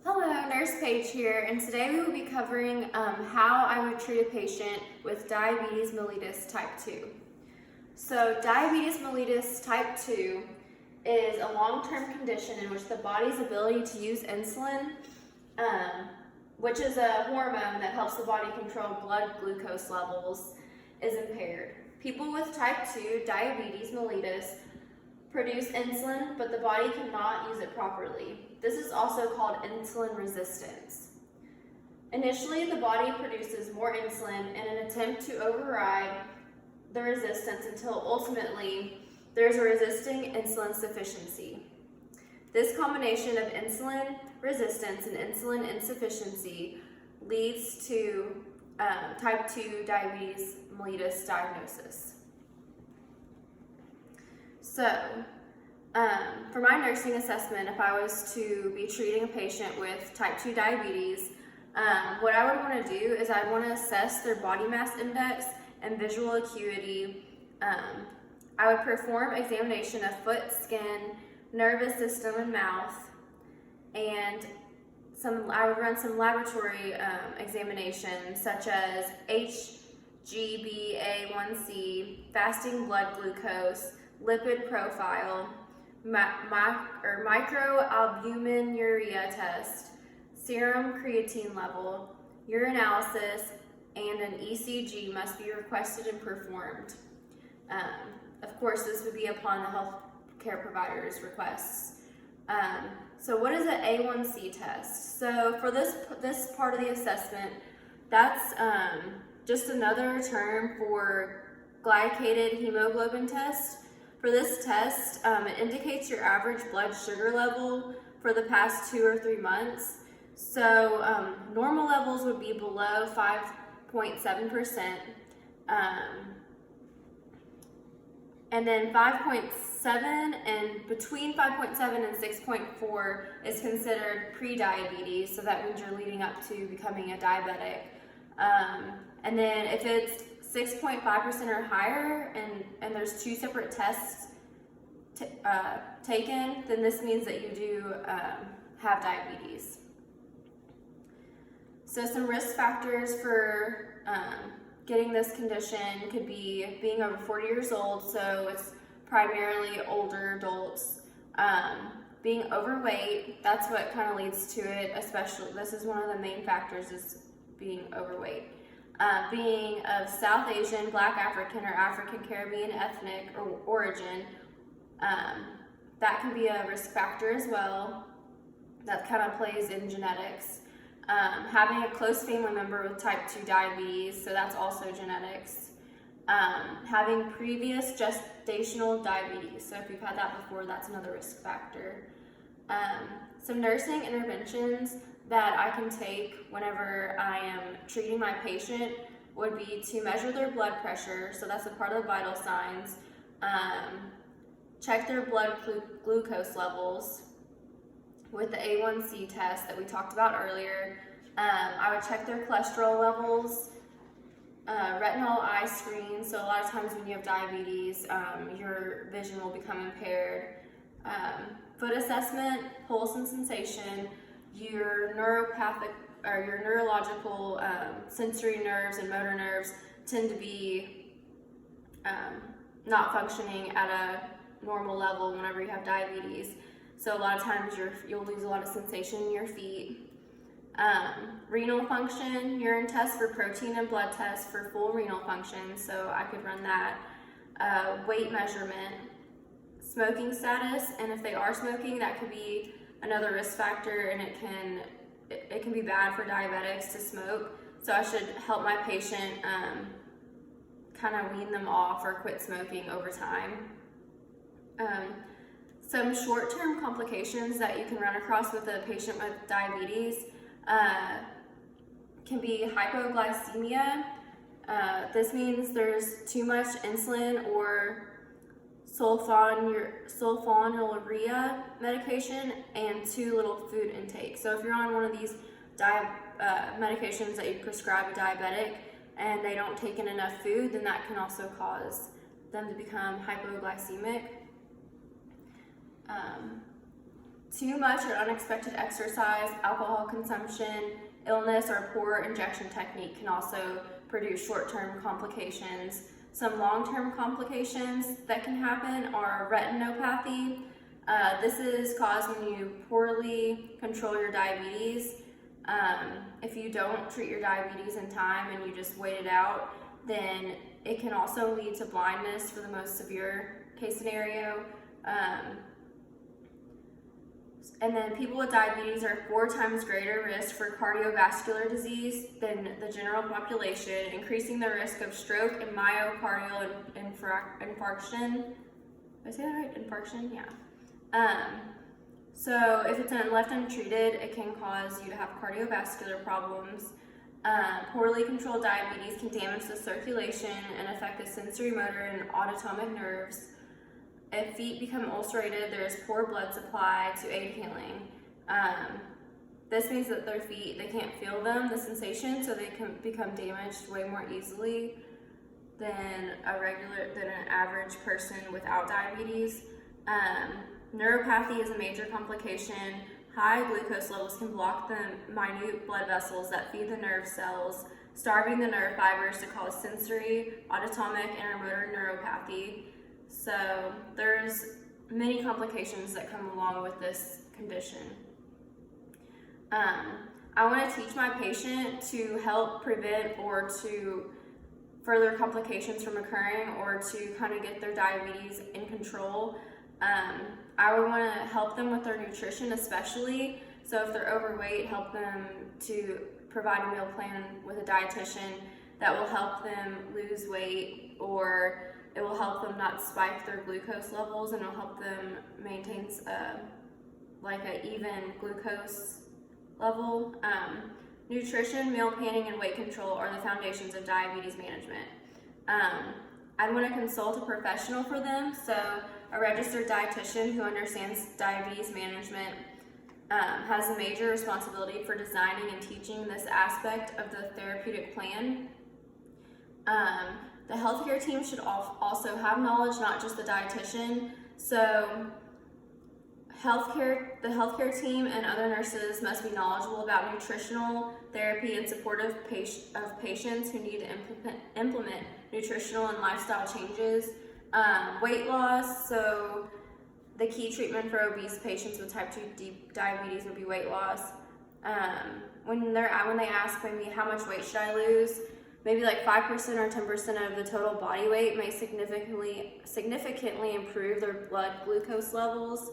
Hello, Nurse Paige here, and today we will be covering how I would treat a patient with diabetes mellitus type 2. So diabetes mellitus type 2 is a long-term condition in which the body's ability to use insulin, which is a hormone that helps the body control blood glucose levels, is impaired. People with type 2 diabetes mellitus produce insulin, but the body cannot use it properly. This is also called insulin resistance. Initially, the body produces more insulin in an attempt to override the resistance until ultimately there's a resisting insulin sufficiency. This combination of insulin resistance and insulin insufficiency leads to type 2 diabetes mellitus diagnosis. So, for my nursing assessment, if I was to be treating a patient with type 2 diabetes, what I would want to do is I want to assess their body mass index and visual acuity. I would perform examination of foot, skin, nervous system, and mouth, and I would run some laboratory examinations such as HbA1c, fasting blood glucose, lipid profile, microalbuminuria test, serum creatine level, urinalysis, and an ECG must be requested and performed. Of course, this would be upon the healthcare provider's requests. So what is an A1C test? So for this part of the assessment, that's just another term for glycated hemoglobin test. For this test, it indicates your average blood sugar level for the past 2 or 3 months. So normal levels would be below 5.7%, and then 5.7 and between 5.7 and 6.4 is considered pre-diabetes, so that means you're leading up to becoming a diabetic. And then if it's 6.5% or higher, and there's 2 separate tests taken, then this means that you do have diabetes. So some risk factors for getting this condition could be being over 40 years old, so it's primarily older adults. Being overweight, that's what kind of leads to it, especially, this is one of the main factors, is being overweight. Being of South Asian, Black African, or African Caribbean ethnic or origin, that can be a risk factor as well. That kind of plays in genetics. Having a close family member with type 2 diabetes, so that's also genetics. Having previous gestational diabetes, so if you've had that before, that's another risk factor. Some nursing interventions that I can take whenever I am treating my patient would be to measure their blood pressure, so that's a part of the vital signs. Check their blood glucose levels with the A1C test that we talked about earlier. I would check their cholesterol levels, retinal eye screen, so a lot of times when you have diabetes, your vision will become impaired. Foot assessment, pulse and sensation, your neuropathic or your neurological sensory nerves and motor nerves tend to be not functioning at a normal level whenever you have diabetes. So a lot of times you'll lose a lot of sensation in your feet. Renal function, urine test for protein and blood test for full renal function, so I could run that. Weight measurement, smoking status, and if they are smoking, that could be another risk factor, and it can be bad for diabetics to smoke. So I should help my patient kind of wean them off or quit smoking over time. Some short-term complications that you can run across with a patient with diabetes can be hypoglycemia. This means there's too much insulin or sulfonylurea medication and too little food intake. So if you're on one of these medications that you prescribe a diabetic and they don't take in enough food, then that can also cause them to become hypoglycemic. Too much or unexpected exercise, alcohol consumption, illness, or poor injection technique can also produce short-term complications. Some long-term complications that can happen are retinopathy. This is caused when you poorly control your diabetes. If you don't treat your diabetes in time and you just wait it out, then it can also lead to blindness for the most severe case scenario. And then people with diabetes are 4 times greater risk for cardiovascular disease than the general population, increasing the risk of stroke and myocardial infarction. Did I say that right? Infarction? Yeah. So if it's left untreated, it can cause you to have cardiovascular problems. Poorly controlled diabetes can damage the circulation and affect the sensory motor and autonomic nerves. If feet become ulcerated, there is poor blood supply to aid healing. This means that their feet, they can't feel the sensation, so they can become damaged way more easily than an average person without diabetes. Neuropathy is a major complication. High glucose levels can block the minute blood vessels that feed the nerve cells, starving the nerve fibers to cause sensory, autonomic, and motor neuropathy. So there's many complications that come along with this condition. I want to teach my patient to help prevent or to further complications from occurring or to kind of get their diabetes in control. I would want to help them with their nutrition especially. So if they're overweight, help them to provide a meal plan with a dietitian that will help them lose weight, or it will help them not spike their glucose levels, and it'll help them maintain like an even glucose level. Nutrition, meal planning, and weight control are the foundations of diabetes management. I'd want to consult a professional for them, so a registered dietitian who understands diabetes management has a major responsibility for designing and teaching this aspect of the therapeutic plan. The healthcare team should also have knowledge, not just the dietitian. So the healthcare team and other nurses must be knowledgeable about nutritional therapy and support of patients who need to implement nutritional and lifestyle changes. Weight loss, so the key treatment for obese patients with type 2 diabetes would be weight loss. When they ask me how much weight should I lose, maybe like 5% or 10% of the total body weight may significantly improve their blood glucose levels.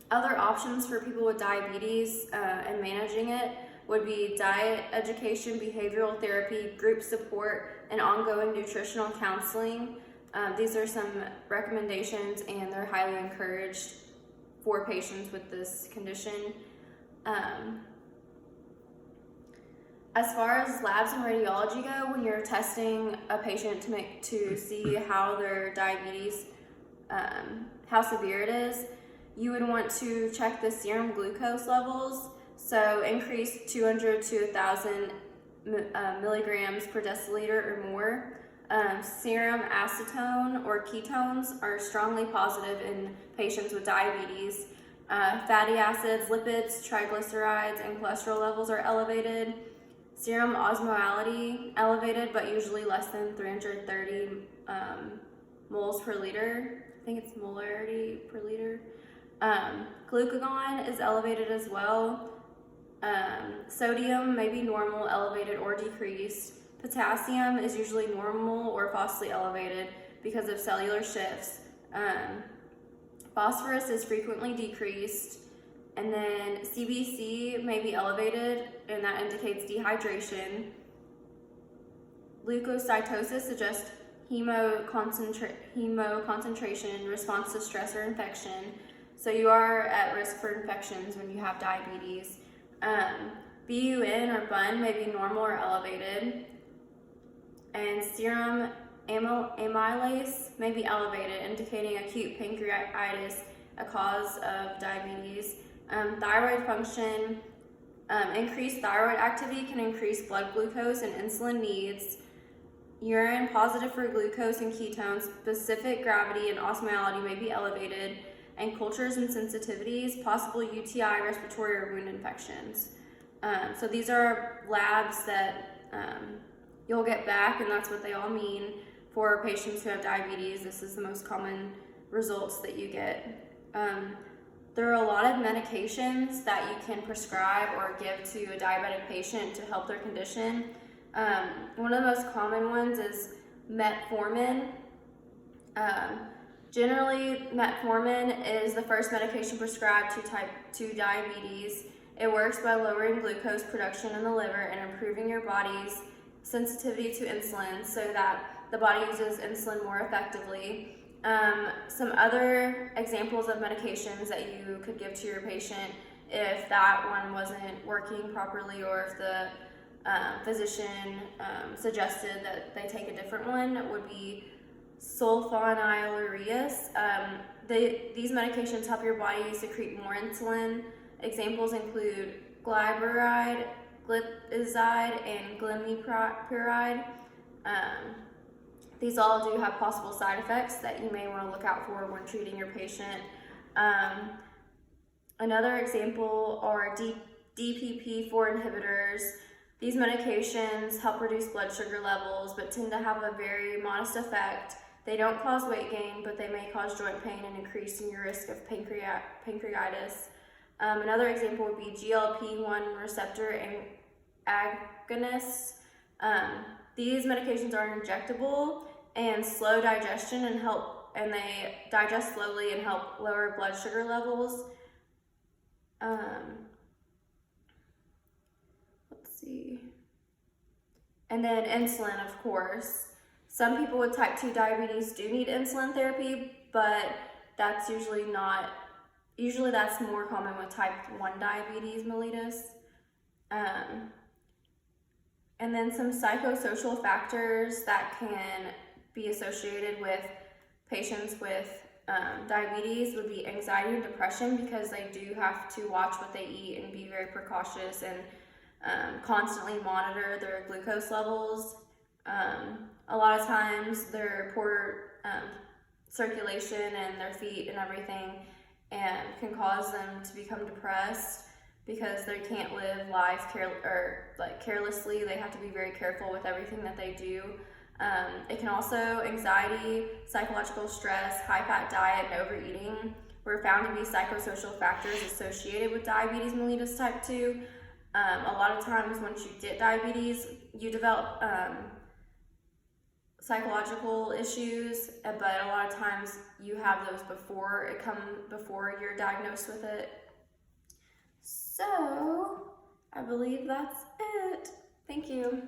Other options for people with diabetes and managing it would be diet education, behavioral therapy, group support, and ongoing nutritional counseling. These are some recommendations, and they're highly encouraged for patients with this condition. As far as labs and radiology go, when you're testing a patient to see how their diabetes, how severe it is, you would want to check the serum glucose levels. So increase 200 to 1,000 milligrams per deciliter or more. Serum acetone or ketones are strongly positive in patients with diabetes. Fatty acids, lipids, triglycerides, and cholesterol levels are elevated. Serum osmolality elevated, but usually less than 330 moles per liter. I think it's molarity per liter. Glucagon is elevated as well. Sodium may be normal, elevated, or decreased. Potassium is usually normal or falsely elevated because of cellular shifts. Phosphorus is frequently decreased. And then CBC may be elevated, and that indicates dehydration. Leukocytosis suggests hemo concentration in response to stress or infection. So you are at risk for infections when you have diabetes. BUN or BUN may be normal or elevated. And serum amylase may be elevated, indicating acute pancreatitis, a cause of diabetes. Thyroid function, increased thyroid activity can increase blood glucose and insulin needs. Urine positive for glucose and ketones, specific gravity and osmolality may be elevated. and cultures and sensitivities, possible UTI, respiratory or wound infections. So these are labs that you'll get back, and that's what they all mean for patients who have diabetes. This is the most common results that you get. There are a lot of medications that you can prescribe or give to a diabetic patient to help their condition. One of the most common ones is metformin. Generally, metformin is the first medication prescribed to type 2 diabetes. It works by lowering glucose production in the liver and improving your body's sensitivity to insulin so that the body uses insulin more effectively. Some other examples of medications that you could give to your patient if that one wasn't working properly, or if the physician suggested that they take a different one, would be sulfonylureas. These medications help your body secrete more insulin. Examples include glyburide, glipizide, and glimepiride. These all do have possible side effects that you may want to look out for when treating your patient. Another example are DPP-4 inhibitors. These medications help reduce blood sugar levels, but tend to have a very modest effect. They don't cause weight gain, but they may cause joint pain and increase in your risk of pancreatitis. Another example would be GLP-1 receptor agonists. These medications are injectable and slow digestion and they digest slowly and help lower blood sugar levels. Let's see. And then insulin, of course. Some people with type 2 diabetes do need insulin therapy, but that's usually that's more common with type 1 diabetes mellitus. And then some psychosocial factors that can be associated with patients with diabetes would be anxiety and depression, because they do have to watch what they eat and be very precautious and constantly monitor their glucose levels. A lot of times their poor circulation and their feet and everything and can cause them to become depressed, because they can't live life carelessly. They have to be very careful with everything that they do. It can also, anxiety, psychological stress, high-fat diet, and overeating were found to be psychosocial factors associated with diabetes mellitus type 2. A lot of times once you get diabetes, you develop psychological issues, but a lot of times you have those before you're diagnosed with it. So, I believe that's it. Thank you.